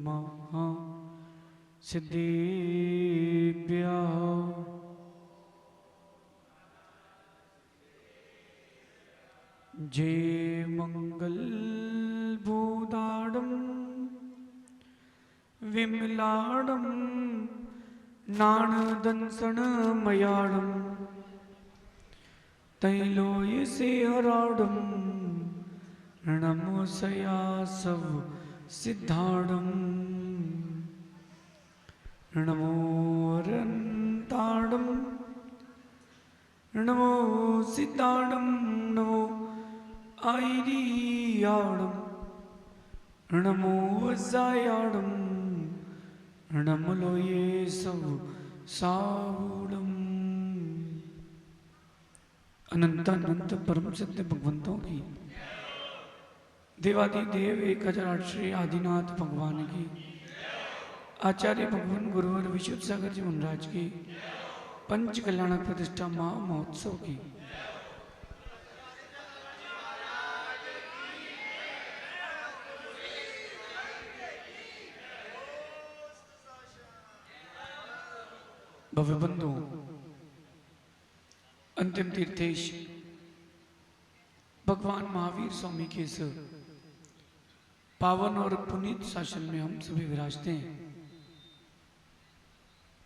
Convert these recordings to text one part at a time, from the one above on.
नमः सिद्धिभ्यः। जय मंगल भूताडं विमलाडं नाणदंसनमयाडं तैलोयसेहराडं नमोसयासव सिद्धाडं नमो रन्ताडं नमो सिद्धाडं नमो आयरियाडं नमो वज्जायाडं नमो लोयेसव सावुडं। अनंत अनंत परम सत्य भगवंतों की, देवादिदेव 1008 श्री आदिनाथ भगवान की, आचार्य भगवान गुरुवर विशुद्ध सागर जी महाराज की, पंच कल्याणक प्रतिष्ठा महा महोत्सव की। भव्य बंधु, अंतिम तीर्थेश भगवान महावीर स्वामी के इस पावन और पुनीत शासन में हम सभी विराजते हैं।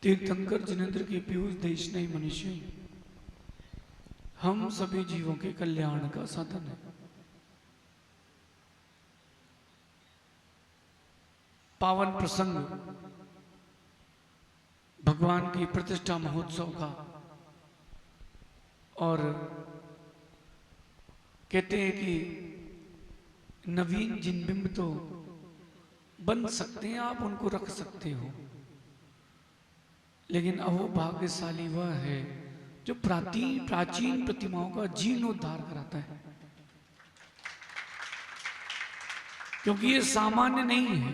तीर्थंकर जिनेंद्र के पीयूष देश नहीं मनुष्य हम सभी जीवों के कल्याण का साधन है। पावन प्रसंग भगवान की प्रतिष्ठा महोत्सव का, और कहते हैं कि नवीन जिन बिंब तो बन सकते हैं, आप उनको रख सकते हो, लेकिन अहो भाग्यशाली वह है जो प्राचीन प्रतिमाओं का जीर्णोद्धार कराता है, क्योंकि ये सामान्य नहीं है।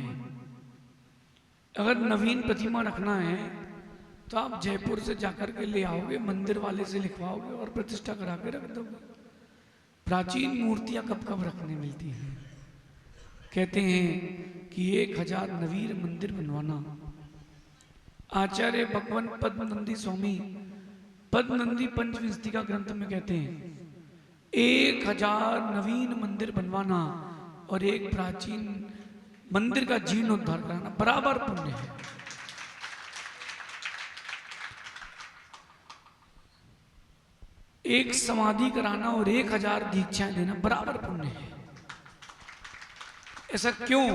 अगर नवीन प्रतिमा रखना है तो आप जयपुर से जाकर के ले आओगे, मंदिर वाले से लिखवाओगे और प्रतिष्ठा करा के रख दोगे। प्राचीन मूर्तियां कब कब रखने मिलती हैं। कहते हैं कि 1000 नवीन मंदिर बनवाना। आचार्य भगवान पद्मनंदी स्वामी पद्मनंदी पंचविंशति का ग्रंथ में कहते हैं 1000 नवीन मंदिर बनवाना और एक प्राचीन मंदिर का जीर्णोद्धार कराना बराबर पुण्य है। एक समाधि कराना और 1000 दीक्षाएं देना बराबर पुण्य है। ऐसा क्यों?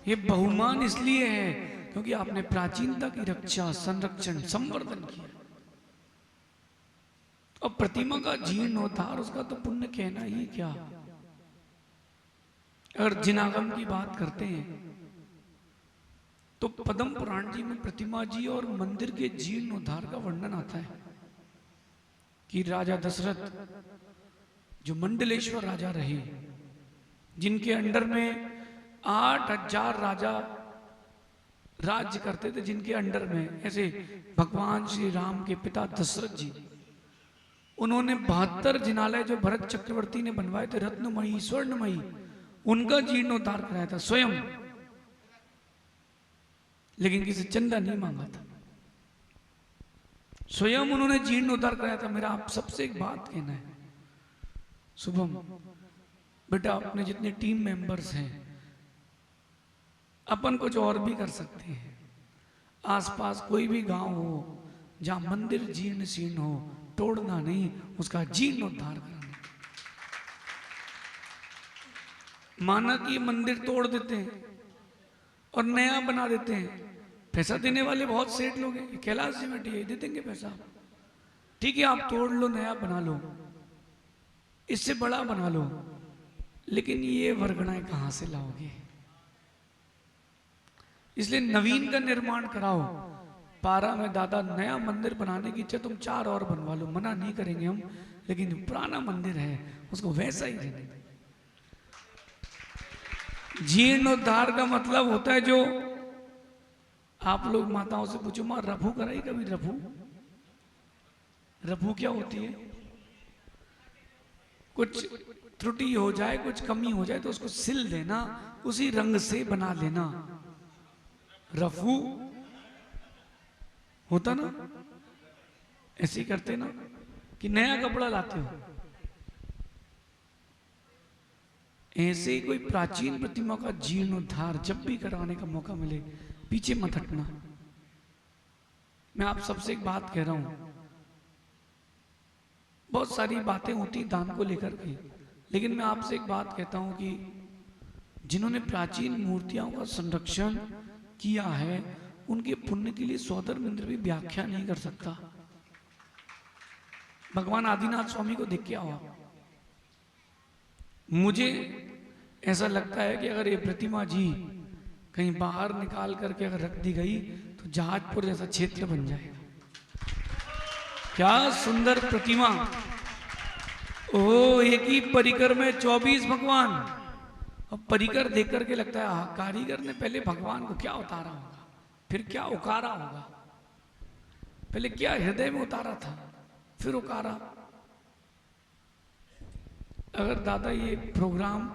ये बहुमान इसलिए है क्योंकि आपने प्राचीनता की रक्षा, संरक्षण, संवर्धन किया। और प्रतिमा का जीर्णोद्धार, उसका तो पुण्य कहना ही क्या। अगर जिनागम की बात करते हैं तो पद्म पुराण जी में प्रतिमा जी और मंदिर के जीर्णोद्धार का वर्णन आता है कि राजा दशरथ जो मंडलेश्वर राजा रहे, जिनके अंडर में 8000 राजा राज्य करते थे, जिनके अंडर में ऐसे भगवान श्री राम के पिता दशरथ जी, उन्होंने 72 जिनालय जो भरत चक्रवर्ती ने बनवाए थे, रत्नमयी स्वर्णमयी, उनका जीर्णोद्धार कराया था स्वयं, लेकिन किसी चंदा नहीं मांगा था। स्वयं उन्होंने जीर्णोद्धार कराया था। मेरा आप सबसे एक बात कहना है, शुभम बेटा, अपने जितने टीम मेंबर्स हैं, अपन कुछ और भी कर सकते हैं। आसपास कोई भी गांव हो जहां मंदिर जीर्ण शीर्ण हो, तोड़ना नहीं, उसका जीर्णोद्धार करना। माना कि ये मंदिर तोड़ देते हैं और नया बना देते हैं, पैसा देने वाले बहुत सेठ लोग हैं, कैलाश जी बैठे दे देंगे पैसा। ठीक है, आप तोड़ लो, नया बना लो, इससे बड़ा बना लो, लेकिन ये वर्गणाएं कहां से लाओगे? इसलिए नवीन का निर्माण कराओ। पारा में दादा नया मंदिर बनाने की इच्छा, तुम 4 और बनवा लो, मना नहीं करेंगे हम, लेकिन पुराना मंदिर है उसको वैसा ही रहने दें। जीर्णोद्धार का मतलब होता है, जो आप लोग माताओं से पूछो, मां रफू कराई कभी? रफू क्या होती है? कुछ त्रुटि हो जाए, कुछ कमी हो जाए तो उसको सिल देना, उसी रंग से बना लेना। रफू होता ना, ऐसे ही करते ना कि नया कपड़ा लाते हो, ऐसे ही कोई प्राचीन प्रतिमा का जीर्णोद्धार जब भी करवाने का मौका मिले पीछे मत हटना। मैं आप सबसे एक बात कह रहा हूं, बहुत सारी बातें होती दान को लेकर के, लेकिन मैं आपसे एक बात कहता हूं कि जिन्होंने प्राचीन मूर्तियों का संरक्षण किया है उनके पुण्य के लिए सौदर मिंद्र भी व्याख्या नहीं कर सकता। भगवान आदिनाथ स्वामी को देख के आओ आप। मुझे ऐसा लगता है कि अगर ये प्रतिमा जी कहीं बाहर निकाल करके अगर रख दी गई तो जहाजपुर जैसा क्षेत्र बन जाएगा। क्या सुंदर प्रतिमा, ओ एक ही परिकर में 24 भगवान। अब परिकर देख करके लगता है हाँ, कारीगर ने पहले भगवान को क्या उतारा होगा, फिर क्या उकारा होगा, पहले क्या हृदय में उतारा था फिर उकारा। अगर दादा ये प्रोग्राम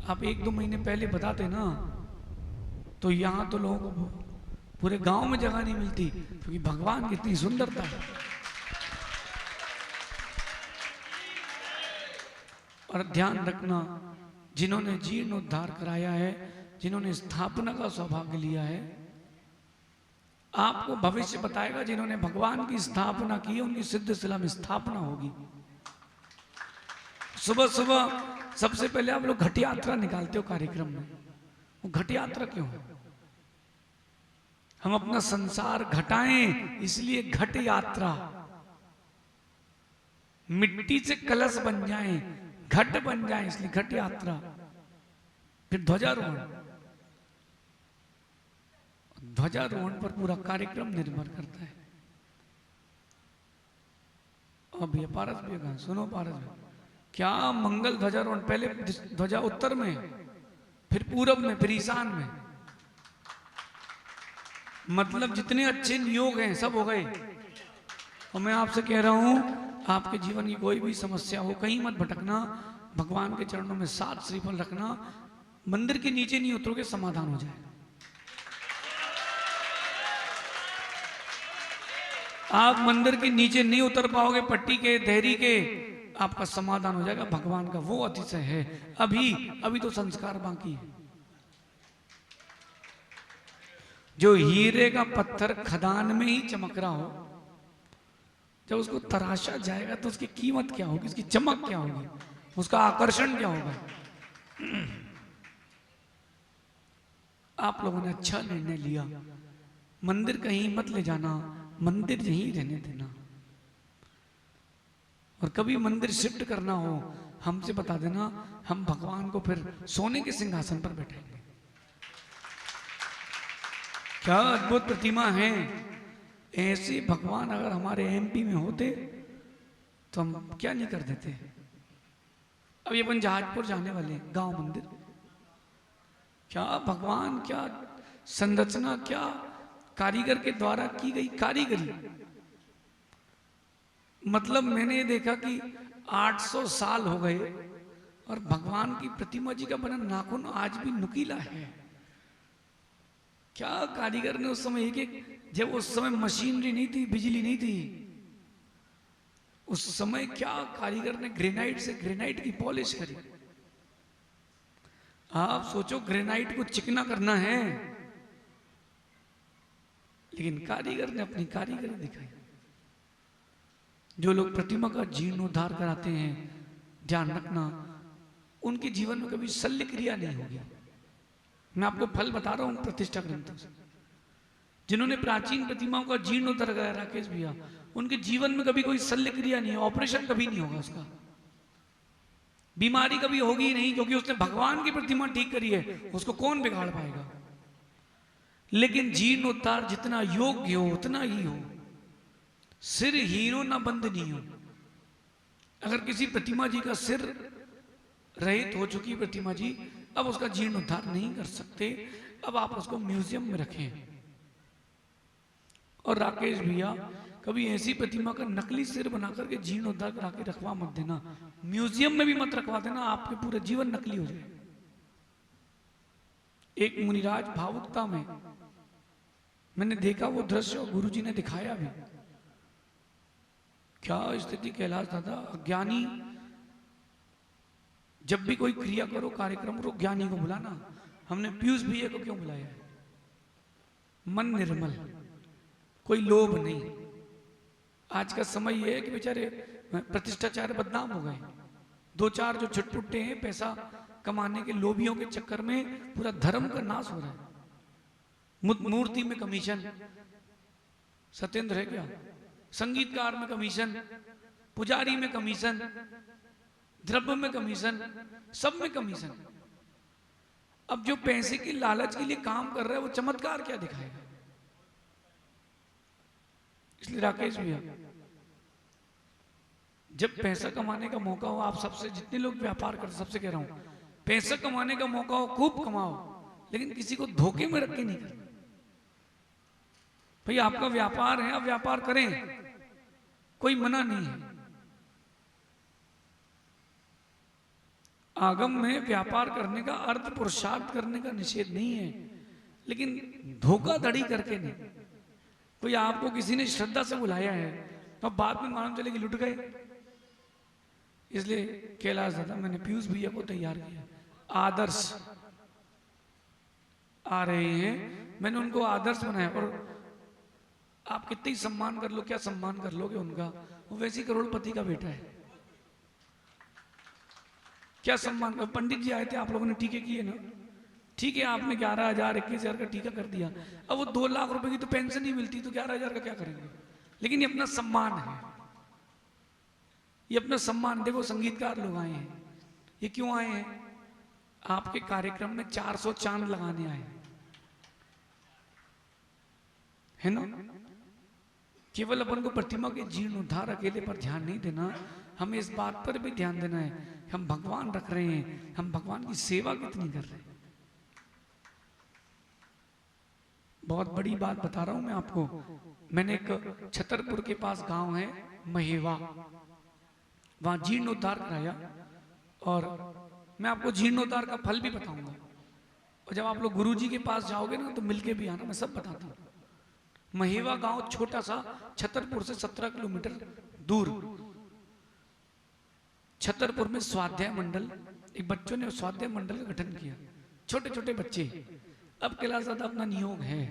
आप 1-2 महीने पहले बताते ना तो यहां तो लोगों को पूरे गांव में जगह नहीं मिलती, क्योंकि भगवान की इतनी सुंदरता है। और ध्यान रखना, जिन्होंने जीर्णोद्धार कराया है, जिन्होंने स्थापना का सौभाग्य लिया है, आपको भविष्य बताएगा जिन्होंने भगवान की स्थापना की उनकी सिद्ध शिला में स्थापना होगी। सुबह सुबह सबसे पहले आप लोग घट यात्रा निकालते हो कार्यक्रम में। वो घट यात्रा क्यों है? हम अपना संसार घटाएं इसलिए घट यात्रा, मिट्टी से कलश बन जाएं, घट बन जाए इसलिए घट यात्रा। फिर ध्वजारोहण, ध्वजारोहण पर पूरा कार्यक्रम निर्भर करता है। अब ये पारस भी कहा, सुनो पारस भी, क्या मंगल ध्वजारोहण, पहले ध्वजा उत्तर में, फिर पूरब में, फिर ईशान में, मतलब जितने अच्छे नियोग हैं सब हो गए। और मैं आपसे कह रहा हूं आपके जीवन की कोई भी समस्या हो कहीं मत भटकना, भगवान के चरणों में 7 श्रीफल रखना, मंदिर के नीचे नहीं उतरोगे समाधान हो जाएगा। आप मंदिर के नीचे नहीं उतर पाओगे, पट्टी के देहरी के, आपका समाधान हो जाएगा भगवान का। वो अतिशय है। अभी तो संस्कार बाकी है। जो हीरे का पत्थर खदान में ही चमक रहा हो, जब उसको तराशा जाएगा तो उसकी कीमत क्या होगी, उसकी चमक क्या होगी, उसका आकर्षण क्या होगा। आप लोगों ने अच्छा निर्णय लिया, मंदिर कहीं मत ले जाना, मंदिर यहीं रहने देना। और कभी मंदिर शिफ्ट करना हो हमसे बता देना, हम भगवान को फिर सोने के सिंहासन पर बैठाएंगे। क्या अद्भुत प्रतिमा है। ऐसे भगवान अगर हमारे एमपी में होते तो हम क्या नहीं कर देते। अब ये अपन जहाजपुर जाने वाले गांव मंदिर, क्या भगवान, क्या संरचना, क्या कारीगर के द्वारा की गई कारीगरी। मतलब मैंने देखा कि 800 साल हो गए और भगवान की प्रतिमा जी का बना नाखून आज भी नुकीला है। क्या कारीगर ने उस समय, जब उस समय मशीनरी नहीं थी, बिजली नहीं थी, उस समय क्या कारीगर ने ग्रेनाइट से ग्रेनाइट की पॉलिश करी। आप सोचो ग्रेनाइट को चिकना करना है, लेकिन कारीगर ने अपनी कारीगरी दिखाई। जो लोग प्रतिमा का जीर्णोद्धार कराते हैं, ध्यान रखना उनके जीवन में कभी शल्य क्रिया नहीं होगी। मैं आपको फल बता रहा हूं प्रतिष्ठा ग्रंथों से। जिन्होंने प्राचीन प्रतिमाओं का जीर्णोद्धार कराया, राकेश भैया, उनके जीवन में कभी कोई शल्य क्रिया नहीं है, ऑपरेशन कभी नहीं होगा, उसका बीमारी कभी होगी नहीं, क्योंकि उसने भगवान की प्रतिमा ठीक करी है, उसको कौन बिगाड़ पाएगा। लेकिन जीर्णोद्धार जितना योग्य हो उतना ही हो, सिर हीरो ना बंद नहीं हो। अगर किसी प्रतिमा जी का सिर रहित हो चुकी प्रतिमा जी, अब उसका जीर्णोद्धार नहीं कर सकते, अब आप उसको म्यूजियम में रखें। और राकेश भैया, कभी ऐसी प्रतिमा का नकली सिर बना करके जीर्णोद्धार करा के रखवा मत देना, म्यूजियम में भी मत रखवा देना, आपके पूरे जीवन नकली हो जाए। एक मुनिराज भावुकता में मैंने देखा वो दृश्य और गुरुजी ने दिखाया भी। क्या स्थिति कैलाश दादा, ज्ञानी जब भी कोई क्रिया करो, कार्यक्रम करो, ज्ञानी को बुलाना। हमने पीयूष भैया को क्यों बुलाया है? मन निर्मल, कोई लोभ नहीं। आज का समय यह है कि बेचारे प्रतिष्ठाचार बदनाम हो गए। दो चार जो छुटपुट्टे हैं पैसा कमाने के लोभियों के चक्कर में पूरा धर्म का नाश हो रहा है। मूर्ति में कमीशन, सत्येंद्र है क्या? संगीतकार में कमीशन, पुजारी में कमीशन, द्रव्य में कमीशन, सब में कमीशन। अब जो पैसे की लालच के लिए काम कर रहा है वो चमत्कार क्या दिखाएगा? इसलिए राकेश भैया, जब पैसा कमाने का मौका हो, आप सबसे जितने लोग व्यापार करते सबसे कह रहा हूं, पैसा कमाने का मौका हो खूब कमाओ, लेकिन किसी को धोखे में रख के नहीं करना। भाई आपका व्यापार है, आप व्यापार करें, कोई मना नहीं है। आगम में व्यापार करने का अर्थ पुरुषार्थ करने का निषेध नहीं है, लेकिन धोखाधड़ी करके नहीं। कोई आपको किसी ने श्रद्धा से बुलाया है तो बाद में मालूम चले कि लुट गए। इसलिए कैलाश दादा, मैंने पीयूष भैया को तैयार किया। आदर्श आ रहे हैं, मैंने उनको आदर्श बनाया। और आप कितने ही सम्मान कर लो, क्या सम्मान कर लोगे उनका? वो वैसे ही करोड़पति का बेटा है, क्या सम्मान कर? पंडित जी आए थे, आप लोगों ने टीके किए ना, ठीक है, आपने 11,000 21,000 का टीका कर दिया। अब वो 2 लाख रुपए की तो पेंशन ही मिलती, तो 11,000 का क्या करेंगे? लेकिन ये अपना सम्मान है, ये अपना सम्मान। देखो संगीतकार लोग आए हैं, ये क्यों आए हैं? आपके कार्यक्रम में 400 चांद लगाने आए है ना। केवल अपन को प्रतिमा के जीर्णोद्धार अकेले पर ध्यान नहीं देना, हमें इस बात पर भी ध्यान देना है हम भगवान रख रहे हैं, हम भगवान की सेवा कितनी कर रहे हैं। बहुत बड़ी बात बता रहा हूं मैं आपको। मैंने एक छतरपुर के पास गांव है महेवा, वहां जीर्णोद्धार कराया, और मैं आपको जीर्णोद्धार का फल भी बताऊंगा। और जब आप लोग गुरुजी के पास जाओगे ना तो मिलके भी आना, मैं सब बताता हूं। महेवा गांव छोटा सा, छतरपुर से 17 किलोमीटर दूर। छतरपुर में स्वाध्याय मंडल, एक बच्चों ने स्वाध्याय मंडल का गठन किया, छोटे छोटे बच्चे। अब कैलाश दादा अपना नियोग है,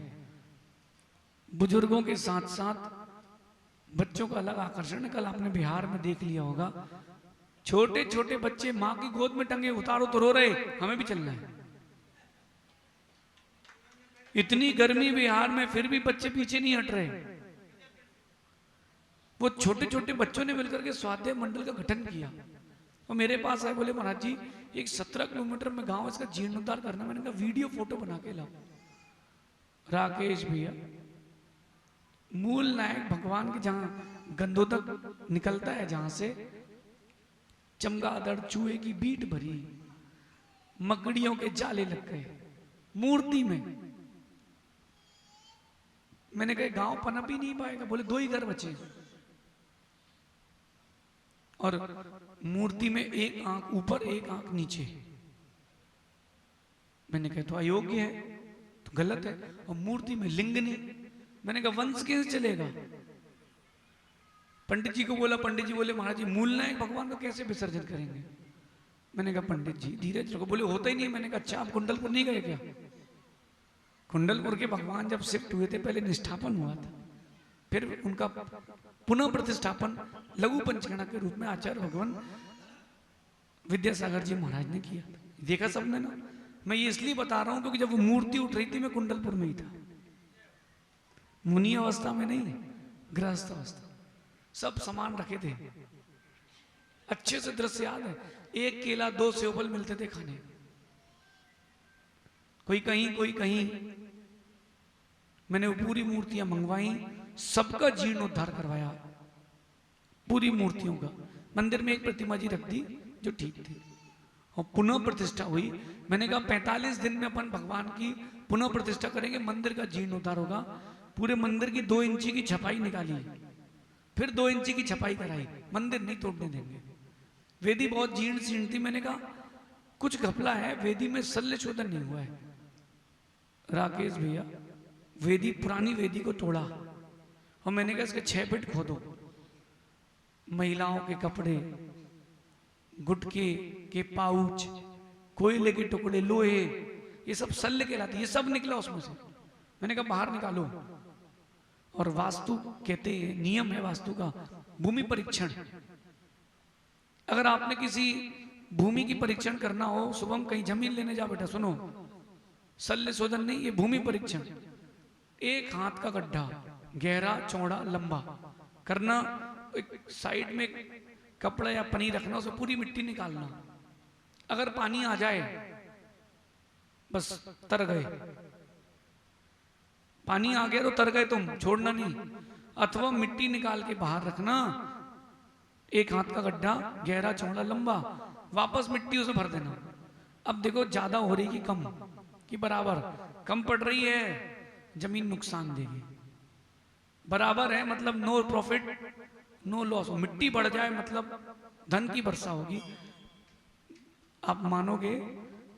बुजुर्गों के साथ साथ बच्चों का अलग आकर्षण है। कल आपने बिहार में देख लिया होगा, छोटे छोटे बच्चे मां की गोद में टंगे, उतारो तो रो रहे, हमें भी चलना है। इतनी गर्मी बिहार में, फिर भी बच्चे पीछे नहीं हट रहे। वो छोटे छोटे बच्चों ने मिलकर के स्वाध्याय मंडल का गठन किया और मेरे पास आए, बोले महाराज जी एक 17 किलोमीटर में गांव, इसका जीर्णोद्धार करना। मैंने कहा वीडियो फोटो बना के लाओ। राकेश भैया, मूल नायक भगवान के जहां गंधोदक निकलता है, जहां से चमगादड़ चूहे की बीट भरी, मकड़ियों के जाले लग गए मूर्ति में। मैंने कहा गांव पनप ही नहीं पाएगा। बोले 2 ही घर बचे, और मूर्ति में एक आंख ऊपर एक आंख नीचे। मैंने कहा तो अयोग्य है, तो गलत है। और मूर्ति में लिंग नहीं। मैंने कहा वंश कैसे चलेगा? पंडित जी को बोला, पंडित जी बोले महाराज जी मूल नायक भगवान को कैसे विसर्जन करेंगे? मैंने कहा पंडित जी धीरज रखो। बोले होता ही नहीं। मैंने कहा अच्छा, आप कुंडलपुर नहीं गए क्या? कुंडलपुर के भगवान जब शिफ्ट हुए थे, पहले निष्ठापन हुआ था, फिर उनका पुनः प्रतिष्ठापन लघु पंचगणा के रूप में आचार्य भगवान विद्यासागर जी महाराज ने किया। देखा सबने ना। मैं ये इसलिए बता रहा हूं क्योंकि जब वो मूर्ति उठ रही थी मैं कुंडलपुर में ही था, मुनि अवस्था में नहीं, गृहस्थ अवस्था। सब सामान रखे थे, अच्छे से दृश्य याद है। 1 केला 2 सेवफल मिलते थे खाने, कोई कहीं कोई कहीं। मैंने वो पूरी मूर्तियां मंगवाई, सबका जीर्णोद्धार करवाया, पूरी मूर्तियों का। मंदिर में एक प्रतिमा जी रख दी जो ठीक थी, और पुनः प्रतिष्ठा हुई। मैंने कहा 45 दिन में अपन भगवान की पुनः प्रतिष्ठा करेंगे, मंदिर का जीर्णोद्धार होगा। पूरे मंदिर की 2 इंची की छपाई निकाली, फिर 2 इंची की छपाई कराई। मंदिर नहीं तोड़ने देंगे। वेदी बहुत जीर्ण शीर्ण थी। मैंने कहा कुछ घपला है, वेदी में शल्य शोधन नहीं हुआ है। राकेश भैया, वेदी, पुरानी वेदी को तोड़ा और मैंने कहा इसके 6 फीट खोदो। महिलाओं के कपड़े, गुटके के पाउच, कोयले के टुकड़े, लोहे, ये सब शल्य कहलाते, ये सब निकला उसमें से। मैंने कहा बाहर निकालो। और वास्तु कहते हैं, नियम है वास्तु का, भूमि परीक्षण। अगर आपने किसी भूमि की परीक्षण करना हो, शुभम कहीं जमीन लेने जा बेटा, सुनो, शल्य शोधन नहीं, ये भूमि परीक्षण। 1 हाथ का गड्ढा, गहरा, चौड़ा, लंबा करना, एक साइड में कपड़ा या पनी रखना, उसमें पूरी मिट्टी निकालना। अगर पानी आ जाए बस तर गए, पानी आ गया तो तर गए तुम, छोड़ना नहीं। अथवा मिट्टी निकाल के बाहर रखना, 1 हाथ का गड्ढा, गहरा, चौड़ा, लंबा, वापस मिट्टी उसे भर देना। अब देखो ज्यादा हो रही कि कम कि बराबर, कम पड़ रही है जमीन नुकसान देगी, बराबर है मतलब नो प्रॉफिट नो लॉस। मिट्टी बढ़ जाए मतलब धन की वर्षा होगी। आप मानोगे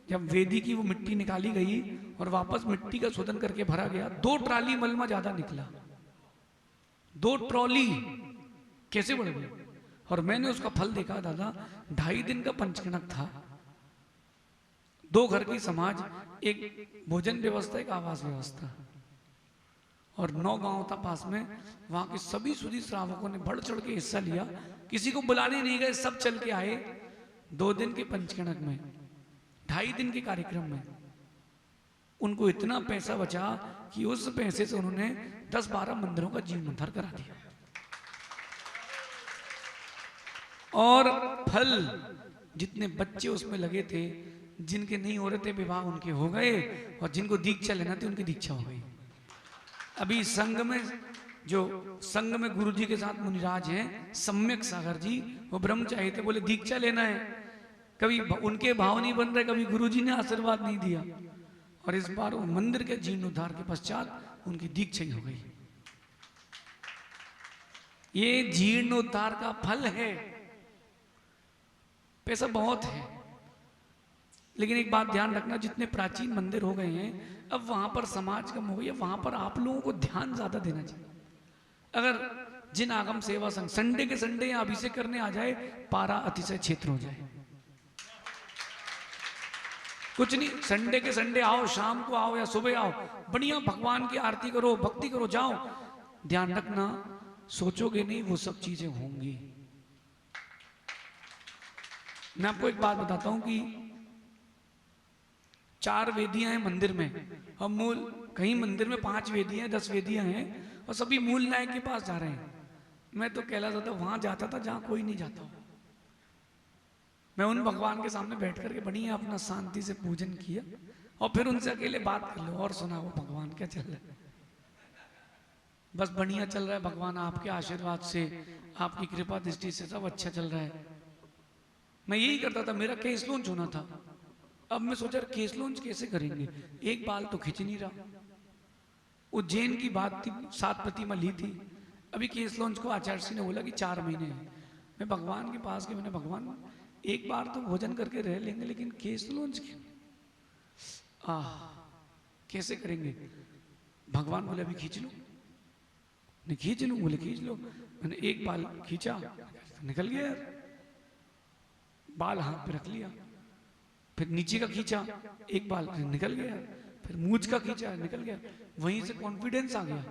जब वेदी की वो मिट्टी निकाली गई और वापस मिट्टी का शोधन करके भरा गया, 2 ट्राली मलमा ज्यादा निकला, 2 ट्रॉली कैसे बढ़ गई। और मैंने उसका फल देखा दादा, 2.5 दिन का पंचकणक था, 2 घर की समाज, एक भोजन व्यवस्था, एक आवास व्यवस्था, और 9 गांव था पास में। वहां के सभी सुधी श्रावकों ने बढ़ चढ़ के हिस्सा लिया, किसी को बुलाने नहीं गए, सब चल के आए। 2 दिन के पंचकणक में, 2.5 दिन के कार्यक्रम में उनको इतना पैसा बचा कि उस पैसे से उन्होंने 10-12 मंदिरों का जीर्णोद्धार करा दिया। और फल, जितने बच्चे उसमें लगे थे, जिनके नहीं हो रहे थे विवाह उनके हो गए, और जिनको दीक्षा लेना थी उनकी दीक्षा हो गई। अभी संघ में, जो संघ में गुरु जी के साथ मुनिराज हैं, सम्यक सागर जी, वो ब्रह्मचारी थे, बोले दीक्षा लेना है, कभी उनके भाव नहीं बन रहे, कभी गुरुजी ने आशीर्वाद नहीं दिया, और इस बार वो मंदिर के जीर्णोद्धार के पश्चात उनकी दीक्षा ही हो गई। ये जीर्णोद्धार का फल है। पैसा बहुत है, लेकिन एक बात ध्यान रखना, जितने प्राचीन मंदिर हो गए हैं, अब वहां पर समाज कम हो गई है, वहां पर आप लोगों को ध्यान ज्यादा देना चाहिए। अगर जिन आगम सेवा संघ संडे के संडे अभिषेक करने आ जाए, पारा अतिशय क्षेत्र हो जाए। कुछ नहीं, संडे के संडे आओ, शाम को आओ या सुबह आओ, बढ़िया भगवान की आरती करो, भक्ति करो, जाओ। ध्यान रखना, सोचोगे नहीं वो सब चीजें होंगी। मैं आपको एक बात बताता हूं कि 4 वेदियां हैं मंदिर में, और मूल, कहीं मंदिर में 5 वेदियां, 10 वेदियां हैं, और सभी मूल नायक के पास जा रहे हैं। मैं तो कहला जाता वहां जाता था जहां कोई नहीं जाता हो। मैं उन भगवान के सामने बैठ करके बढ़िया अपना शांति से पूजन किया, और फिर उनसे अकेले बात कर लो, और सुना वो भगवान क्या चल रहा है। बस बढ़िया चल रहा है भगवान, आपके आशीर्वाद से, आपकी कृपा दृष्टि से सब अच्छा चल रहा है। मैं यही करता था, मेरा केस लॉन्च होना था। अब मैं सोचा केस लॉन्च कैसे करेंगे, एक बाल तो खिंच नहीं रहा। उज्जैन की बात थी, 7 प्रतिमा ली थी, अभी केस लॉन्च को आचार्य जी ने बोला कि 4 महीने हैं। मैं भगवान के पास गया, मैंने भगवान एक बार तो भोजन करके रह लेंगे, लेकिन केस लॉन्च क्यों, कैसे करेंगे। भगवान बोले अभी खींच लो, नहीं खींच लूं, बोले खींच लो। मैंने एक बाल खींचा, निकल गया यार, बाल हाथ पे रख लिया, फिर नीचे का खींचा, एक बाल निकल गया, फिर मूंछ का खींचा, निकल गया। वहीं से कॉन्फिडेंस आ गया।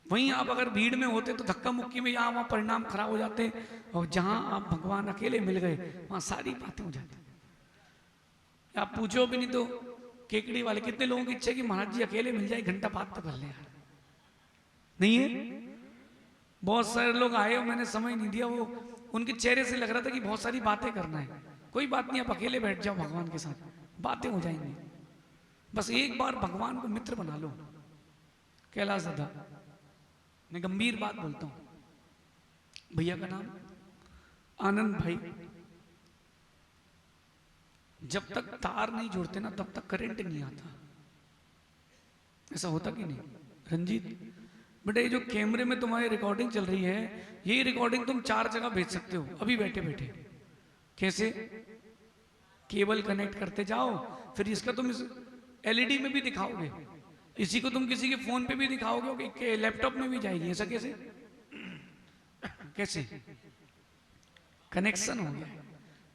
वहीं आप अगर भीड़ में होते तो धक्का मुक्की में यहाँ वहां परिणाम खराब हो जाते, और जहां आप भगवान अकेले मिल गए वहां सारी बातें हो जाती। आप पूछो भी नहीं तो केकड़ी वाले, कितने लोगों की इच्छा है कि महाराज जी अकेले मिल जाए, घंटा बात तो कर ले यार, नहीं है। बहुत सारे लोग आए और मैंने समय नहीं दिया, वो उनके चेहरे से लग रहा था कि बहुत सारी बातें करना है। कोई बात नहीं, आप अकेले बैठ जाओ भगवान के साथ, बातें हो जाएंगी। बस एक बार भगवान को मित्र बना लो। कैलाश दादा, मैं गंभीर बात बोलता हूं, भैया का नाम आनंद भाई, जब तक तार नहीं जोड़ते ना तब तक करंट नहीं आता। ऐसा होता कि नहीं रंजीत बेटा, ये जो कैमरे में तुम्हारी रिकॉर्डिंग चल रही है, ये रिकॉर्डिंग तुम 4 जगह भेज सकते हो अभी बैठे बैठे। कैसे? केबल कनेक्ट करते जाओ, फिर इसका तुम इस एलईडी में भी दिखाओगे, इसी को तुम किसी के फोन पे भी दिखाओगे कि लैपटॉप में भी जाएगी, ऐसा कैसे? कैसे? कनेक्शन हो गया है।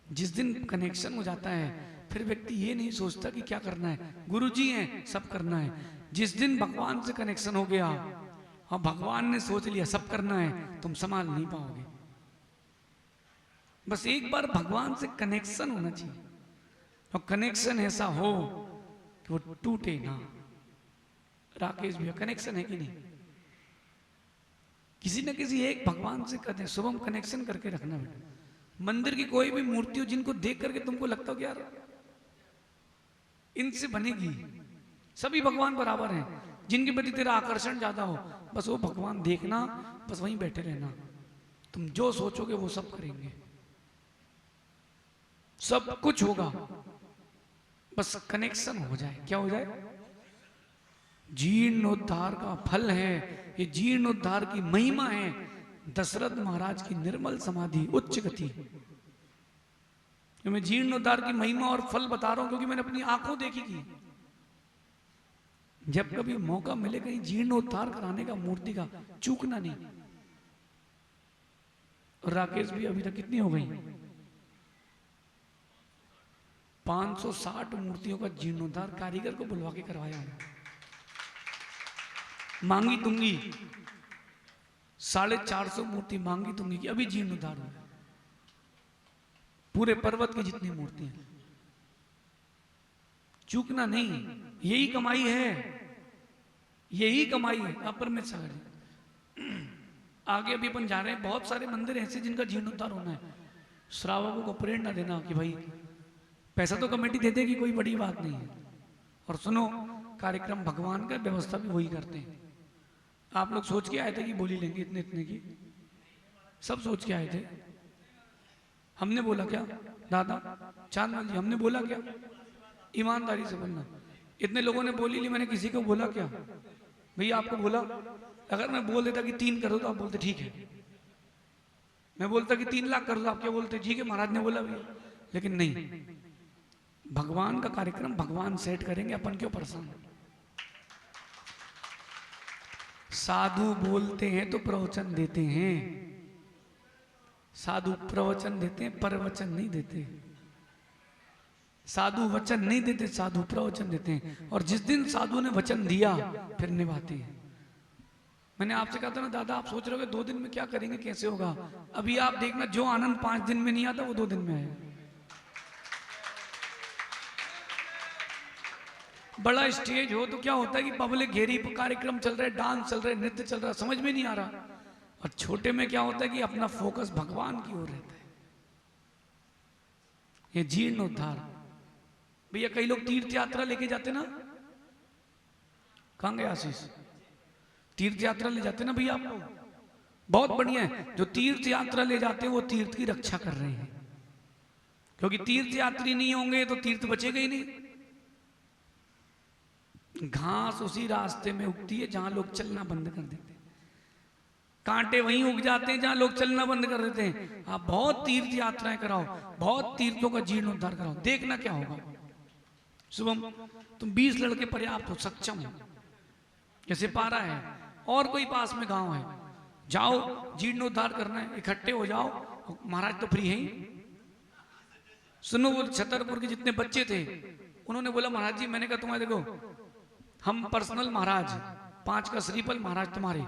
जिस दिन कनेक्शन हो जाता है फिर व्यक्ति ये नहीं सोचता कि क्या करना है, गुरुजी हैं सब करना है। जिस दिन भगवान से कनेक्शन हो गया और भगवान ने सोच लिया सब करना है, तुम संभाल नहीं पाओगे। बस एक बार भगवान से कनेक्शन होना चाहिए, और कनेक्शन ऐसा हो कि वो टूटे ना। राकेश भैया कनेक्शन है कि नहीं? किसी न किसी एक भगवान से कहते हैं शुभम कनेक्शन करके रखना बेटा। मंदिर की कोई भी मूर्ति हो जिनको देख करके तुमको लगता हो कि यार इनसे बनेगी, सभी भगवान बराबर हैं, जिनके प्रति तेरा आकर्षण ज्यादा हो, बस वो भगवान देखना, बस वहीं बैठे रहना। तुम जो सोचोगे वो सब करेंगे, सब कुछ होगा, बस कनेक्शन हो जाए। क्या हो जाए? जीर्णोद्धार का फल है ये, जीर्णोद्धार की महिमा है। दशरथ महाराज की निर्मल समाधि उच्च गति। मैं जीर्णोद्धार की महिमा और फल बता रहा हूं क्योंकि मैंने अपनी आंखों देखी की। जब कभी मौका मिले कहीं जीर्णोद्धार कराने का मूर्ति का, चूकना नहीं। और राकेश भी अभी तक कितनी हो गई? 560 मूर्तियों का जीर्णोद्धार कारीगर को बुलवा के करवाया है। मांगी तुंगी 450 मूर्ति मांगी तुंगी की अभी जीर्णोद्धार हुआ। पूरे पर्वत की जितनी मूर्तियां, चूकना नहीं। यही कमाई है, यही कमाई है। अपरमित सागर आगे अभी अपन जा रहे हैं, बहुत सारे मंदिर ऐसे जिनका जीर्णोद्धार होना है। श्रावकों को प्रेरणा देना कि भाई पैसा तो कमेटी दे देगी, कोई बड़ी बात नहीं है। और सुनो, कार्यक्रम भगवान का व्यवस्था भी वही करते हैं। आप लोग सोच के आए थे कि बोली लेंगे इतने इतने की? सब सोच के आए थे? हमने बोला क्या दादा चांदमल जी? हमने बोला क्या? ईमानदारी से बोलना। इतने लोगों ने बोली ली, मैंने किसी को बोला क्या? भैया आपको बोला? अगर मैं बोल देता कि 3 करो तो आप बोलते ठीक है। मैं बोलता कि 3 लाख करो तो आप क्या बोलते? ठीक है महाराज ने बोला भैया। लेकिन नहीं, भगवान का कार्यक्रम भगवान सेट करेंगे, अपन क्यों परेशान? साधु बोलते हैं तो प्रवचन देते हैं, साधु प्रवचन देते हैं, प्रवचन नहीं देते। साधु वचन नहीं देते, साधु प्रवचन देते हैं। और जिस दिन साधु ने वचन दिया फिर निभाते हैं। मैंने आपसे कहा था ना दादा, आप सोच रहे हो 2 दिन में क्या करेंगे, कैसे होगा? अभी आप देखना, जो आनंद 5 दिन में नहीं आता वो 2 दिन में आएगा। बड़ा स्टेज हो तो क्या होता है कि पब्लिक घेरी, कार्यक्रम चल रहा है, डांस चल रहा है, नृत्य चल रहा है, समझ में नहीं आ रहा। और छोटे में क्या होता है कि अपना फोकस भगवान की ओर रहता है। ये जीर्णोद्धार। भैया कई लोग तीर्थ यात्रा लेके जाते ना, कहां गए आशीष? तीर्थ यात्रा ले जाते ना भैया आप लोग, बहुत बढ़िया है। जो तीर्थ यात्रा ले जाते हैं वो तीर्थ की रक्षा कर रहे हैं, क्योंकि तीर्थ यात्री नहीं होंगे तो तीर्थ बचेगा ही नहीं। घास उसी रास्ते में उगती है जहां लोग चलना बंद कर देते हैं, कांटे वहीं उग जाते हैं जहां लोग चलना बंद कर देते हैं। आप बहुत तीर्थ यात्राएं कराओ, बहुत तीर्थों का जीर्णोद्धार कराओ, देखना क्या होगा। शुभम तुम 20 लड़के पर्याप्त हो, सक्षम हो, जैसे पारा है और कोई पास में गांव है, जाओ जीर्णोद्धार करना है, इकट्ठे हो जाओ। महाराज तो फ्री है ही। सुनो, वो छतरपुर के जितने बच्चे थे उन्होंने बोला महाराज जी, मैंने कहा तुम्हारे देखो हम पर्सनल महाराज 5 का श्रीफल महाराज तुम्हारे,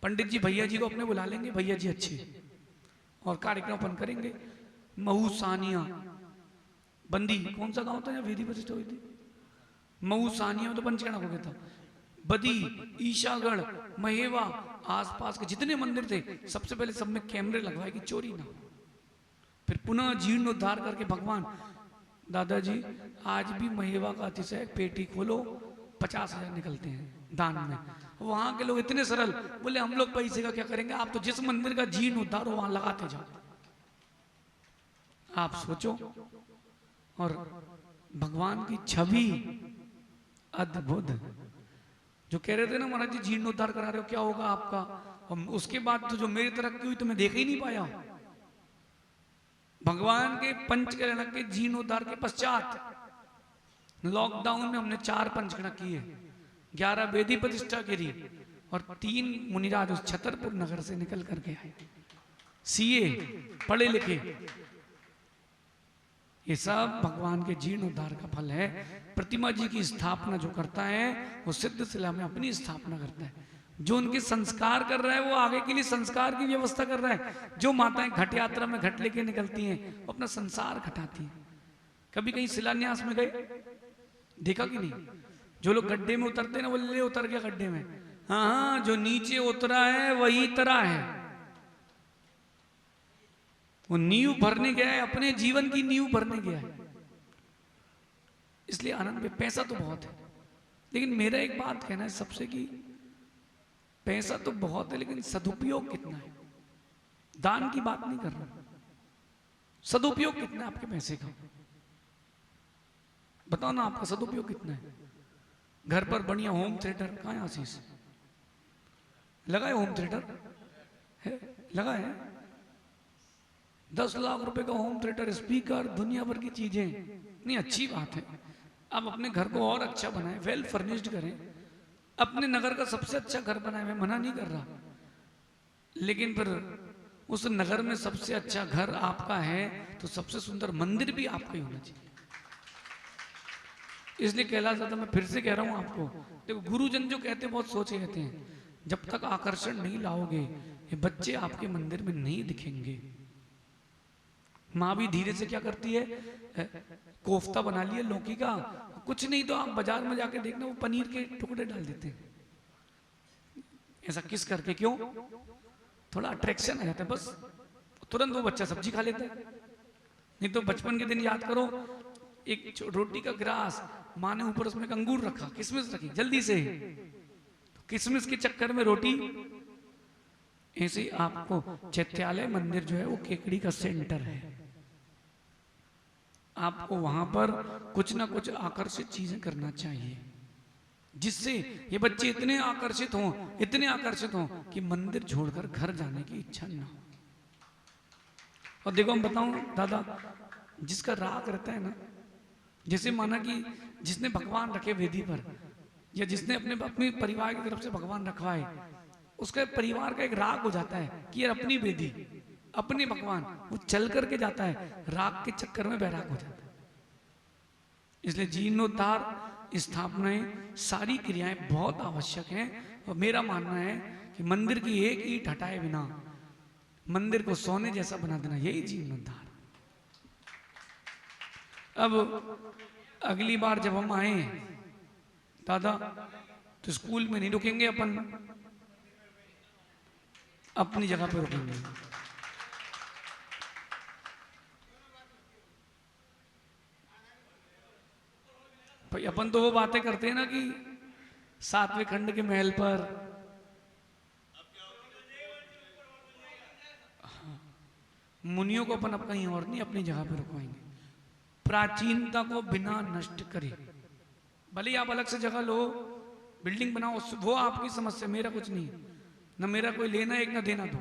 पंडित जी भैया जी को अपने बुला लेंगे, भैया जी अच्छे, और कार्यक्रम अपन करेंगे। महू सानिया बंदी, कौन सा गांव था या वेदी प्रतिष्ठा हुई थी? महू सानिया तो पंचगढ़ हो गया था। बदी, ईशागढ़, महेवा, आसपास के जितने मंदिर थे सबसे पहले सब में कैमरे लगवाए कि चोरी ना हो। फिर पुनः जीर्णोद्धार करके भगवान, दादाजी आज भी महेवा का अतिशय पेटी खोलो, 50,000 निकलते हैं दान में। वहां के लोग इतने सरल, बोले हम लोग पैसे का क्या करेंगे, आप तो जिस मंदिर का जीर्णोद्धार हो वहां लगाते जाओ। आप सोचो, और भगवान की छवि अद्भुत। जो कह रहे थे ना महाराज जी जीर्णोद्धार करा रहे हो, क्या होगा आपका? और उसके बाद तो जो मेरी तरक्की हुई तो मैं देख ही नहीं पाया। भगवान के पंचकरण के जीर्णोद्धार के पश्चात लॉकडाउन में हमने 4 पंचकरण किए। 11 वेदी प्रतिष्ठा करी और 3 मुनिराज उस छतरपुर नगर से निकल करके आए, सीए पढ़े लिखे। ये सब भगवान के जीर्णोद्धार का फल है। प्रतिमा जी की स्थापना जो करता है वो सिद्ध शिला में अपनी स्थापना करता है। जो उनके संस्कार कर रहा है वो आगे के लिए संस्कार की व्यवस्था कर रहा है। जो माताएं घट यात्रा में घट लेके निकलती हैं वो अपना संसार घटाती हैं। कभी कहीं शिलान्यास में गए, देखा कि नहीं? जो लोग गड्ढे में उतरते हैं ना, वो ले उतर गया गड्ढे में। हाँ हाँ, जो नीचे उतरा है वही तरा है। वो नींव भरने गया है, अपने जीवन की नींव भरने गया है। इसलिए आनंद में पैसा तो बहुत है, लेकिन मेरा एक बात कहना है सबसे कि पैसा तो बहुत है, लेकिन सदुपयोग कितना है। दान की बात नहीं कर रहा, सदुपयोग कितना है आपके पैसे का, बताओ ना। आपका सदुपयोग कितना है? घर पर बढ़िया होम थिएटर, कहाँ है आशीष? लगा है होम थिएटर है, लगा है 10 लाख रुपए का होम थिएटर, स्पीकर, दुनिया भर की चीजें। नहीं, अच्छी बात है। आप अपने घर को और अच्छा बनाएं, वेल फर्निश्ड करें। अपने नगर का सबसे अच्छा घर बनाए, मैं मना नहीं कर रहा, लेकिन फिर उस नगर में सबसे अच्छा घर आपका है तो सबसे सुंदर मंदिर भी आपका ही होना चाहिए। इसलिए कैलाश दादा, मैं फिर से कह रहा हूं आपको, देखो गुरुजन जो कहते हैं बहुत सोचे कहते हैं, जब तक आकर्षण नहीं लाओगे ये बच्चे आपके मंदिर में नहीं दिखेंगे। माँ भी धीरे से क्या करती है, कोफ्ता बना लिया लौकी का, कुछ नहीं तो आप बाजार में जाके देखना वो पनीर के टुकड़े डाल देते हैं। ऐसा किस करके, क्यों? थोड़ा अट्रैक्शन आ जाता है, बस तुरंत वो बच्चा सब्जी खा लेता है। नहीं तो बचपन के दिन याद करो, एक रोटी का गिलास, माँ ने ऊपर उसमें अंगूर रखा, किशमिश रखी, जल्दी से किशमिश के चक्कर में रोटी। ऐसे आपको चैत्यालय मंदिर जो है वो केकड़ी का सेंटर है। आपको वहां पर कुछ ना कुछ आकर्षित चीजें करना चाहिए, जिससे ये बच्चे इतने आकर्षित हों, इतने आकर्षित हों कि मंदिर छोड़कर घर जाने की इच्छा ना हो। और देखो हम बताऊं दादा, जिसका राग रहता है ना, जैसे माना कि जिसने भगवान रखे वेदी पर, या जिसने अपने परिवार की तरफ से भगवान रखवाए, उसका परिवार का एक राग हो जाता है कि यार अपनी वेदी, अपने भगवान, वो चल करके जाता है, राग के चक्कर में बैराग हो जाता है। इसलिए जीर्णोद्धार, स्थापनाएं, सारी क्रियाएं बहुत आवश्यक हैं। और मेरा मानना है कि मंदिर की एक ईंट हटाए बिना मंदिर को सोने जैसा बना देना, यही जीर्णोद्धार। अब अगली बार जब हम आए दादा, तो स्कूल में नहीं रुकेंगे, अपन अपनी जगह पे रुकेंगे। भाई अपन तो वो बातें करते हैं ना कि 7वें खंड के महल पर, मुनियों को अपन अब कहीं और नहीं, अपनी जगह पे रुकवाएंगे। प्राचीनता को बिना नष्ट करे, भले आप अलग से जगह लो, बिल्डिंग बनाओ, वो आपकी समस्या, मेरा कुछ नहीं। न मेरा कोई लेना एक न देना दो।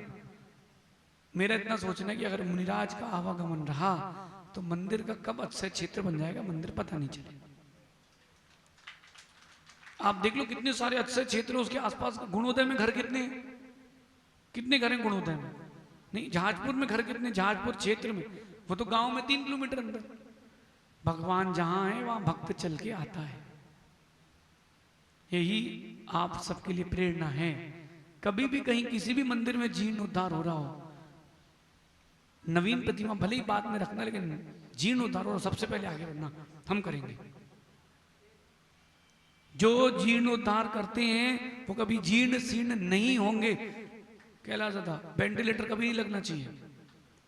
मेरा इतना सोचना है कि अगर मुनिराज का आवागमन रहा तो मंदिर का कब अच्छा क्षेत्र बन जाएगा मंदिर पता नहीं चलेगा। आप देख लो कितने सारे अच्छे क्षेत्र उसके आसपास। गुणोदय में घर कितने घर हैं गुणोदय में? नहीं, जहाजपुर में घर कितने? जहाजपुर क्षेत्र में, वो तो गांव में 3 किलोमीटर अंदर। भगवान जहां है वहां भक्त चल के आता है। यही आप सबके लिए प्रेरणा है। कभी भी कहीं किसी भी मंदिर में जीर्णोद्धार हो रहा हो, नवीन प्रतिमा भले ही बाद में रखना, लेकिन जीर्णोद्धार हो, सबसे पहले आगे बढ़ना हम करेंगे। जो जीर्णोद्धार करते हैं वो कभी जीर्ण शीर्ण नहीं होंगे। कैलाश दादा, वेंटिलेटर कभी नहीं लगना चाहिए।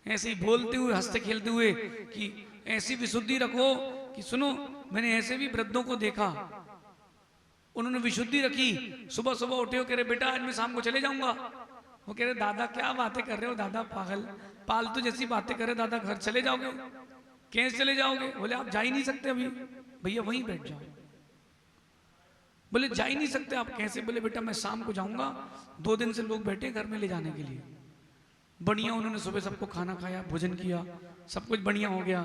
ऐसे ही बोलते हुए, हंसते खेलते हुए कि ऐसी विशुद्धि रखो कि सुनो, मैंने ऐसे भी वृद्धों को देखा, उन्होंने विशुद्धि रखी। सुबह सुबह उठे हो, कह रहे बेटा आज मैं शाम को चले जाऊंगा। वो कह रहे दादा क्या बातें कर रहे हो दादा, पागल पालतू जैसी बातें कर रहे दादा, घर चले जाओगे? कैसे चले जाओगे? बोले आप जा ही नहीं सकते अभी। भैया वहीं बैठ जाओ। बोले जा ही नहीं सकते आप, कैसे? बोले बेटा मैं शाम को जाऊंगा, 2 दिन से लोग बैठे घर में ले जाने के लिए। बढ़िया उन्होंने सुबह सबको खाना खाया, भोजन किया, सब कुछ बढ़िया हो गया।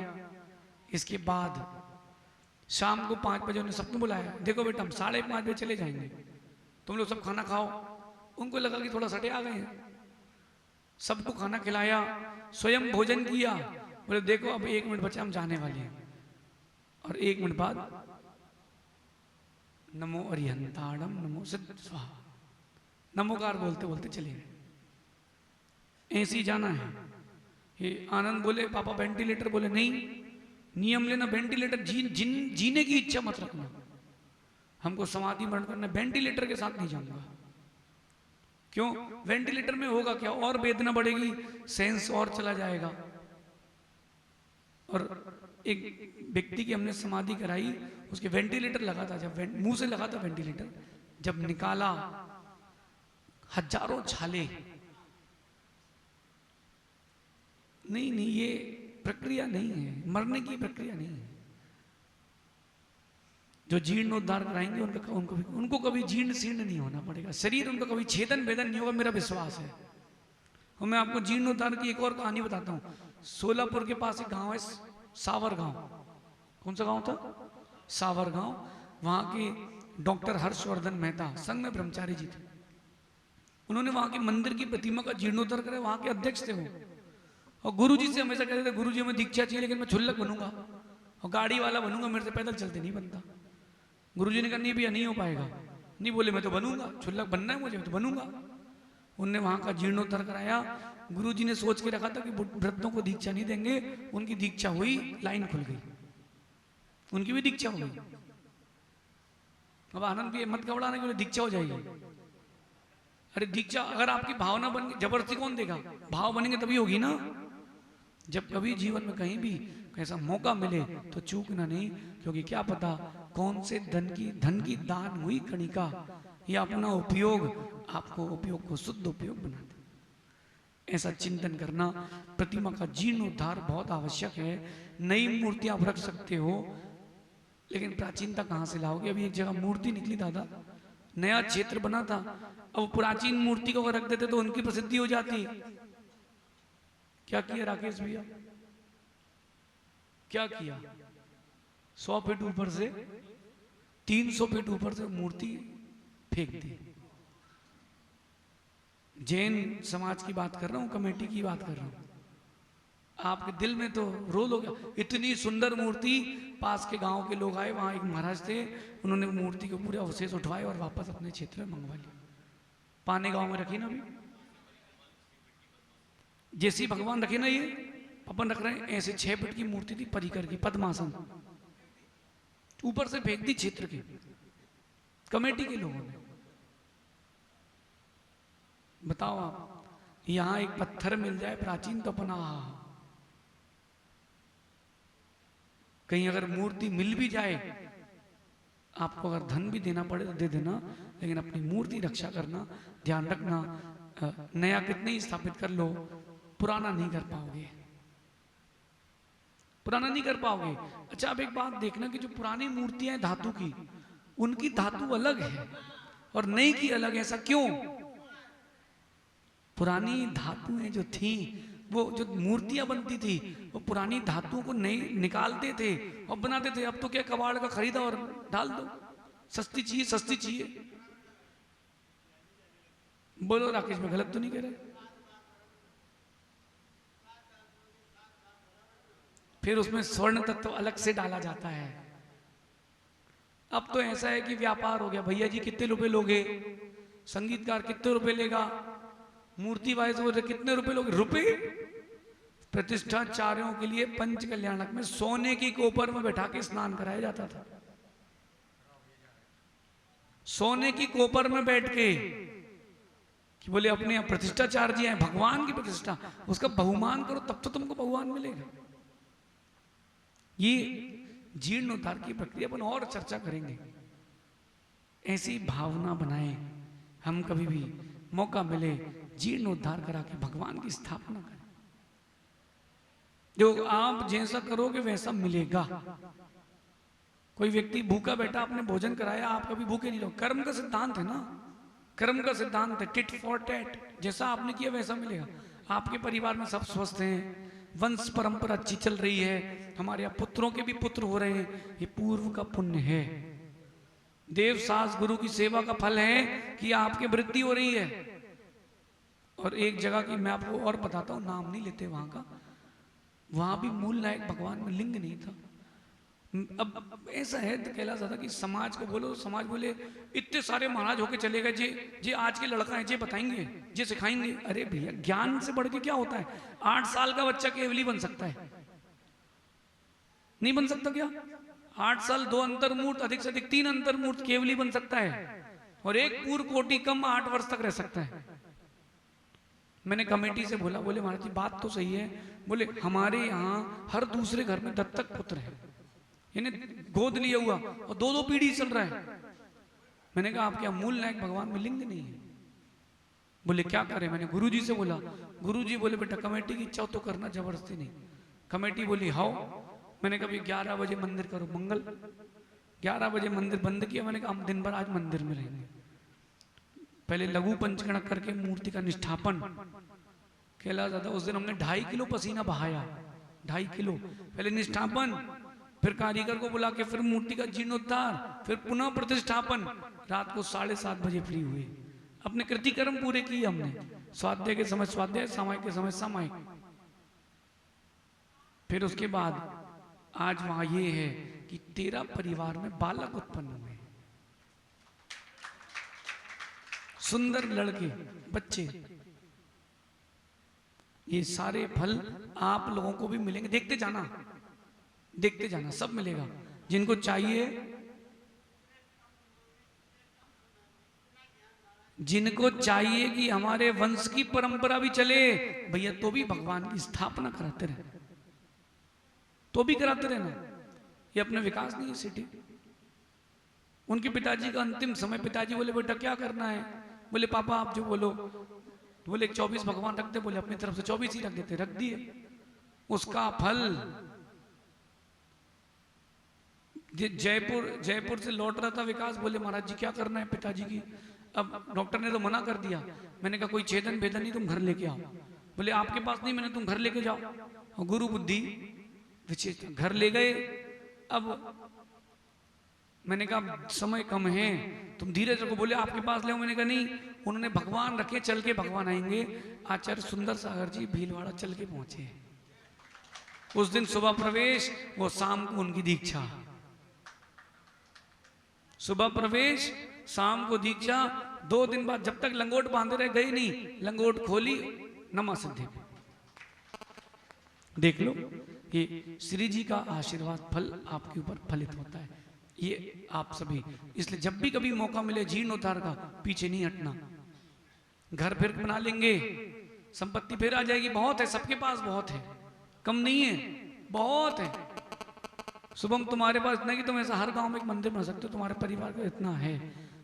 इसके बाद शाम को 5 बजे उन्हें सबको बुलाया, देखो बेटा हम 5:30 बजे चले जाएंगे, तुम लोग सब खाना खाओ। उनको लगा कि थोड़ा सटे आ गए हैं, सबको खाना खिलाया, स्वयं भोजन किया। बोले देखो अब 1 मिनट बचा, हम जाने वाले हैं। और 1 मिनट बाद नमो अरिहंताड़म नमो सिद्ध स्वाहा, नमोकार बोलते बोलते चले गए। ऐसे ही जाना है। ये आनंद बोले पापा वेंटिलेटर, बोले नहीं, नियम लेना वेंटिलेटर जीने की इच्छा मत रखना, हमको समाधि मरण करना, वेंटिलेटर के साथ नहीं जाऊंगा। क्यों? वेंटिलेटर में होगा क्या, और वेदना बढ़ेगी, सेंस और चला जाएगा। और एक व्यक्ति की हमने समाधि कराई, उसके वेंटिलेटर लगा था, जब मुंह से लगा था वेंटिलेटर, जब निकाला हजारों छाले। नहीं नहीं, ये प्रक्रिया नहीं है, मरने की प्रक्रिया नहीं है। जो जीर्णोद्धार कराएंगे उनको कभी जीर्ण शीर्ण नहीं होना पड़ेगा, शरीर उनका कभी छेदन वेदन नहीं होगा, मेरा विश्वास है। और मैं आपको जीर्णोद्धार की एक और कहानी बताता हूँ। सोलापुर के पास एक गांव है सावर गांव। कौन सा गांव था? सावर गांव। वहां के डॉक्टर हर्षवर्धन मेहता संघ में ब्रह्मचारी जी थे। उन्होंने वहां के मंदिर की प्रतिमा का जीर्णोद्धार करे, वहां के अध्यक्ष थे वो। और गुरु जी से हमेशा कहते थे गुरु जी हमें दीक्षा चाहिए, लेकिन मैं क्षुल्लक बनूंगा और गाड़ी वाला बनूंगा, मेरे से पैदल चलते नहीं बनता। गुरुजी ने कहा नहीं भैया नहीं हो पाएगा। नहीं बोले मैं तो बनूंगा, क्षुल्लक बनना है मुझे, मैं तो बनूंगा। उनने वहां का जीर्णोद्धार कराया। गुरुजी ने सोच के रखा था कि वृद्धों को दीक्षा नहीं देंगे, उनकी दीक्षा हुई, लाइन खुल गई, उनकी भी दीक्षा हो गई। अब आनंद भी मत घबराने के लिए दीक्षा हो जाएगी। अरे दीक्षा अगर आपकी भावना बन गई, जबरदस्ती कौन देगा? भाव बनेंगे तभी होगी ना। जब कभी जीवन में कहीं भी ऐसा मौका मिले तो चूकना नहीं, क्योंकि क्या पता कौन से धन की दान हुई कणिका या अपना उपयोग आपको उपयोग को शुद्ध उपयोग बना दे। ऐसा चिंतन करना। प्रतिमा का जीर्णोद्धार बहुत आवश्यक है। नई मूर्तियां आप रख सकते हो, लेकिन प्राचीनता कहां से लाओगे? अभी एक जगह मूर्ति निकली दादा, नया क्षेत्र बना था, अब प्राचीन मूर्ति को रख देते तो उनकी प्रसिद्धि हो जाती। क्या किया राकेश भैया? क्या किया? 100 फीट ऊपर से 300 फीट ऊपर से मूर्ति फेंक दी। जैन समाज की बात कर रहा हूं, कमेटी की बात कर रहा हूं। आपके दिल में तो रोल हो गया। इतनी सुंदर मूर्ति, पास के गांव के लोग आए, वहां एक महाराज थे, उन्होंने मूर्ति के पूरे अवशेष उठवाए और वापस अपने क्षेत्र में मंगवा लिया। पाने गांव में रखी ना, अभी जैसी भगवान रखे ना, ये अपन रख रहे हैं, ऐसे 6 फीट की मूर्ति थी, परिकर की, पद्मासन, ऊपर से फेंक दी क्षेत्र के कमेटी के लोगों ने। बताओ आप, यहां एक पत्थर मिल जाए प्राचीन तो अपना, कहीं अगर मूर्ति मिल भी जाए, आपको अगर धन भी देना पड़े तो दे देना, लेकिन अपनी मूर्ति रक्षा करना, ध्यान रखना। नया कितने ही स्थापित कर लो, पुराना नहीं कर पाओगे, पुराना नहीं कर पाओगे। अच्छा अब एक बात देखना कि जो पुरानी मूर्तियां हैं धातु की, उनकी धातु अलग है और नई की अलग है। ऐसा क्यों? पुरानी धातुएं जो थी, वो जो मूर्तियां बनती थी, वो पुरानी धातुओं को नई निकालते थे और बनाते थे। अब तो क्या कबाड़ का खरीदा और डाल दो, सस्ती चाहिए सस्ती चाहिए। बोलो राकेश, में गलत तो नहीं कह रहे? फिर उसमें स्वर्ण तत्व अलग से डाला जाता है। अब तो ऐसा है कि व्यापार हो गया, भैया जी कितने रुपए लोगे, संगीतकार कितने रुपए लेगा, मूर्ति वाइज बोल रहे कितने रुपए लोगे, रुपए। प्रतिष्ठाचार्यों के लिए पंच कल्याणक में सोने की कोपर में बैठा के स्नान कराया जाता था। सोने की कोपर में बैठ के, कि बोले अपने प्रतिष्ठाचार्य हैं, भगवान की प्रतिष्ठा, उसका बहुमान करो तब तो तुमको भगवान मिलेगा। ये जीर्णोद्धार की प्रक्रिया पर और चर्चा करेंगे। ऐसी भावना बनाएं, हम कभी भी मौका मिले जीर्णोद्धार करा के भगवान की स्थापना करें। जो आप जैसा करोगे वैसा मिलेगा। कोई व्यक्ति भूखा बैठा, आपने भोजन कराया, आप कभी भूखे नहीं रहो। कर्म का सिद्धांत है ना, कर्म का सिद्धांत है, टिट फॉर टैट। जैसा आपने किया वैसा मिलेगा। आपके परिवार में सब स्वस्थ हैं, वंश परंपरा अच्छी चल रही है, हमारे यहाँ पुत्रों के भी पुत्र हो रहे हैं, ये पूर्व का पुण्य है। देव सास गुरु की सेवा का फल है कि आपकी वृद्धि हो रही है। और एक जगह की मैं आपको और बताता हूँ, नाम नहीं लेते वहां का, वहां भी मूल नायक भगवान में लिंग नहीं था। अब ऐसा है तो कहला जाता कि समाज को बोलो, समाज बोले इतने सारे महाराज होके चले गए, जे आज के लड़का है, जे बताएंगे, जे सिखाएंगे। अरे भैया, ज्ञान से बढ़ के क्या होता है? 8 साल का बच्चा केवली बन सकता है, नहीं बन सकता क्या? 8 साल 2 अंतर्मूर्त, अधिक से अधिक 3 अंतर्मूर्त केवली बन सकता है, और एक पूर्ण कोटि कम 8 वर्ष तक रह सकता है। मैंने कमेटी से बोला, बोले महाराज जी बात तो सही है, बोले हमारे यहाँ हर दूसरे घर में दत्तक पुत्र है, यानी गोद लिया हुआ, और 2-2 पीढ़ी चल रहा है। मैंने कहा आपके यहाँ मूल नायक भगवान में लिंग नहीं है। बोले क्या करें? मैंने गुरुजी से बोला, गुरुजी बोले बेटा कमेटी की इच्छा तो करना, जबरदस्ती नहीं। कमेटी बोली हाओ। मैंने कहा 11 बजे मंदिर करो, मंगल 11 बजे मंदिर बंद किया। मैंने कहा हम दिन भर आज मंदिर में रहेंगे। पहले लघु पंचगणक करके मूर्ति का निष्ठापन कहला जाता। उस दिन हमने 2.5 किलो पसीना बहाया, 2.5 किलो। पहले निष्ठापन, फिर कारीगर को बुला के फिर मूर्ति का जीर्णोद्धार, फिर पुनः प्रतिष्ठापन। रात को 7:30 बजे फ्री हुए। अपने कृतिकर्म पूरे किए हमने। स्वाध्याय के समय स्वाध्याय, सामायिक के समय सामायिक। फिर उसके बाद आज वहां ये है कि 13 परिवार में बालक उत्पन्न हुए, सुंदर लड़के बच्चे। ये सारे फल आप लोगों को भी मिलेंगे, देखते जाना, देखते जाना, सब मिलेगा जिनको चाहिए। जिनको चाहिए कि हमारे वंश की परंपरा भी चले भैया, तो भी भगवान की स्थापना कराते रहे, तो भी कराते रहना। ये अपने विकास नहीं है सिटी। उनके पिताजी का अंतिम समय, पिताजी बोले बेटा क्या करना है? बोले पापा आप जो बोलो। बोले 24 भगवान रखते, बोले अपनी तरफ से 24 ही रख देते, रख दिए। उसका फल जयपुर से लौट रहा था विकास, बोले महाराज जी क्या करना है पिताजी की? अब डॉक्टर ने तो मना कर दिया। मैंने कहा कोई छेदन भेदन नहीं, तुम घर लेके आओ। बोले आपके पास नहीं, मैंने तुम घर लेके जाओ। और गुरु बुद्धि विशेष घर ले गए। अब मैंने कहा समय कम है, तुम धीरे से। बोले आपके पास ले आओ। मैंने कहा नहीं, उन्होंने भगवान रखे, चल के भगवान आएंगे। आचार्य सुंदर सागर जी भीलवाड़ा चल के पहुंचे। उस दिन सुबह प्रवेश, वो शाम को उनकी दीक्षा। सुबह प्रवेश, शाम को दीक्षा। 2 दिन बाद जब तक लंगोट बांधे रहे, गई नहीं, लंगोट खोली, नमा सिद्धि। देख लो, ये श्री जी का आशीर्वाद फल आपके ऊपर फलित होता है। ये आप सभी, इसलिए जब भी कभी मौका मिले जीर्णोद्धार का, पीछे नहीं हटना। घर फिर बना लेंगे, संपत्ति फिर आ जाएगी। बहुत है, सबके पास बहुत है, कम नहीं है, बहुत है। शुभम तुम्हारे पास इतना कि तुम ऐसा हर गांव में एक मंदिर बना सकते हो, तुम्हारे परिवार का इतना है।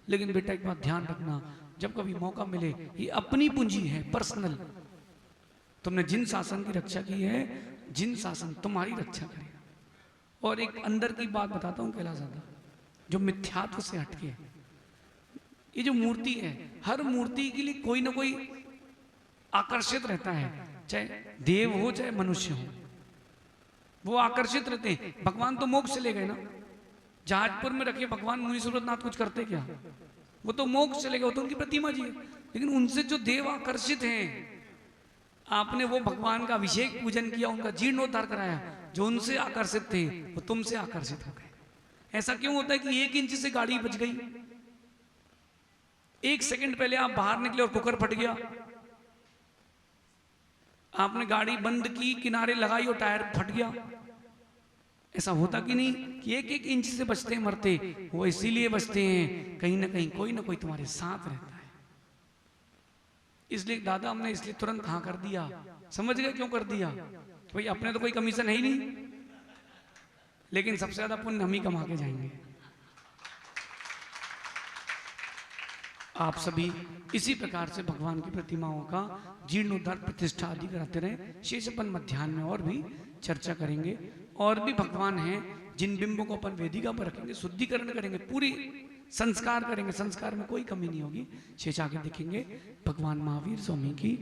लेकिन बेटा एक बात ध्यान रखना, जब कभी मौका मिले, ये अपनी पूंजी है, पर्सनल। तुमने जिन शासन की रक्षा की है, जिन शासन तुम्हारी रक्षा करेगा। और एक अंदर की बात बताता हूँ कैलाश दादा, जो मिथ्यात्व से हटके है। ये जो मूर्ति है, हर मूर्ति के लिए कोई ना कोई आकर्षित रहता है, चाहे देव हो चाहे मनुष्य हो, वो आकर्षित रहते हैं। भगवान तो मोक्ष चले गए ना, जहाजपुर में रखे भगवान मुनि सूरतनाथ कुछ करते क्या? वो तो मोक्ष चले गए, वो तो उनकी प्रतिमा जी है। लेकिन उनसे जो देव आकर्षित हैं, आपने वो भगवान का अभिषेक पूजन किया, उनका जीर्णोद्धार कराया, जो उनसे आकर्षित थे वो तुमसे आकर्षित हो गए। ऐसा क्यों होता है कि 1 इंच से गाड़ी बच गई? 1 सेकंड पहले आप बाहर निकले और कुकर फट गया, आपने गाड़ी बंद की, किनारे लगाई और टायर फट गया। ऐसा होता कि नहीं कि 1-1 इंच से बचते हैं मरते? वो इसीलिए बचते हैं, कहीं ना कहीं कोई ना कोई तुम्हारे साथ रहता है। इसलिए दादा हमने इसलिए तुरंत हाँ कर दिया। समझ गए क्यों कर दिया? भाई अपने तो कोई कमीशन है ही नहीं, लेकिन सबसे ज्यादा पुण्य हम ही कमा के जाएंगे। आप सभी इसी प्रकार से भगवान की प्रतिमाओं का जीर्णोद्धार प्रतिष्ठा आदि कराते रहे। शेष अपन मध्याह्न में और भी चर्चा करेंगे। और भी भगवान हैं जिन बिंबों को अपन वेदिका पर रखेंगे, शुद्धिकरण करेंगे, पूरी संस्कार करेंगे, संस्कार में कोई कमी नहीं होगी। शेष आगे देखेंगे। भगवान महावीर स्वामी की